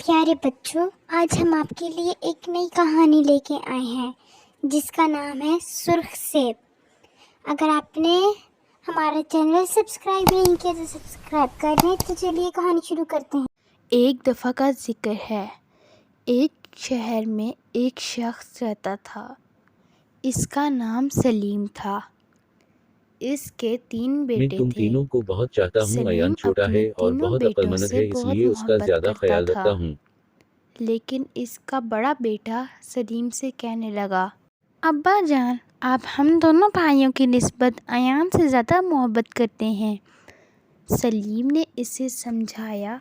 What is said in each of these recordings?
پیارے بچوں، آج ہم آپ کے لیے ایک نئی کہانی لے کے آئے ہیں جس کا نام ہے سرخ سیب۔ اگر آپ نے ہمارا چینل سبسکرائب نہیں کیا تو سبسکرائب کر لیں۔ تو چلیے کہانی شروع کرتے ہیں۔ ایک دفعہ کا ذکر ہے، ایک شہر میں ایک شخص رہتا تھا۔ اس کا نام سلیم تھا۔ اس کے 3 میں بیٹے تم تھے۔ تینوں کو بہت چاہتا ہوں۔ ایان سلیم چھوٹا اپنے ہے اور تینوں بہت بیٹوں عقلمند سے ہے، اس بہت لیے اس کا محبت زیادہ کرتا خیال تھا، رکھتا ہوں۔ لیکن اس کا بڑا بیٹا سلیم سے کہنے لگا، ابا جان، آپ ہم دونوں بھائیوں کی نسبت ایان سے زیادہ محبت کرتے ہیں۔ سلیم نے اسے سمجھایا،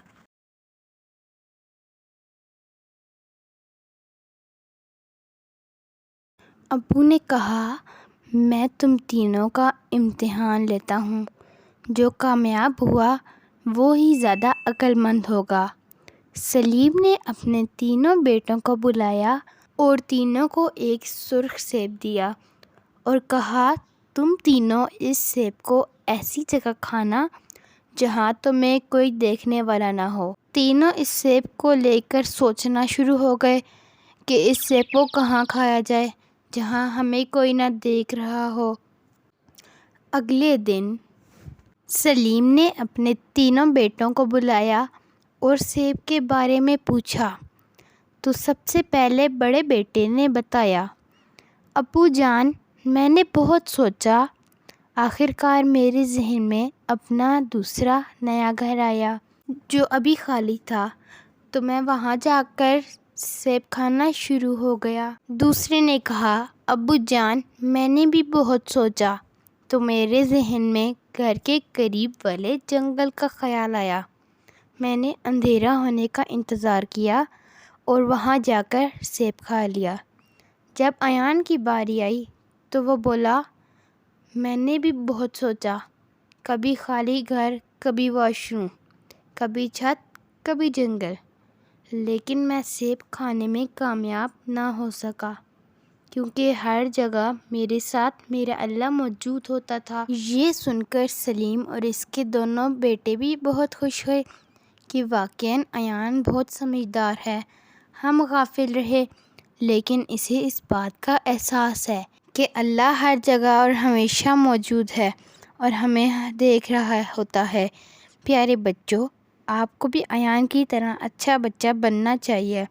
ابو نے کہا، میں تم تینوں کا امتحان لیتا ہوں، جو کامیاب ہوا وہ ہی زیادہ عقل مند ہوگا۔ سلیم نے اپنے تینوں بیٹوں کو بلایا اور تینوں کو ایک سرخ سیب دیا اور کہا، تم تینوں اس سیب کو ایسی جگہ کھانا جہاں تمہیں کوئی دیکھنے والا نہ ہو۔ تینوں اس سیب کو لے کر سوچنا شروع ہو گئے کہ اس سیب کو کہاں کھایا جائے جہاں ہمیں کوئی نہ دیکھ رہا ہو۔ اگلے دن سلیم نے اپنے تینوں بیٹوں کو بلایا اور سیب کے بارے میں پوچھا تو سب سے پہلے بڑے بیٹے نے بتایا، ابو جان، میں نے بہت سوچا، آخر کار میرے ذہن میں اپنا دوسرا نیا گھر آیا جو ابھی خالی تھا، تو میں وہاں جا کر سیب کھانا شروع ہو گیا۔ دوسرے نے کہا، ابو جان، میں نے بھی بہت سوچا، تو میرے ذہن میں گھر کے قریب والے جنگل کا خیال آیا۔ میں نے اندھیرا ہونے کا انتظار کیا اور وہاں جا کر سیب کھا لیا۔ جب ایان کی باری آئی تو وہ بولا، میں نے بھی بہت سوچا، کبھی خالی گھر، کبھی واش روم، کبھی چھت، کبھی جنگل، لیکن میں سیب کھانے میں کامیاب نہ ہو سکا کیونکہ ہر جگہ میرے ساتھ میرا اللہ موجود ہوتا تھا۔ یہ سن کر سلیم اور اس کے دونوں بیٹے بھی بہت خوش ہوئے کہ واقعاً ایان بہت سمجھدار ہے۔ ہم غافل رہے، لیکن اسے اس بات کا احساس ہے کہ اللہ ہر جگہ اور ہمیشہ موجود ہے اور ہمیں دیکھ رہا ہوتا ہے۔ پیارے بچوں، آپ کو بھی ایان کی طرح اچھا بچہ بننا چاہیے۔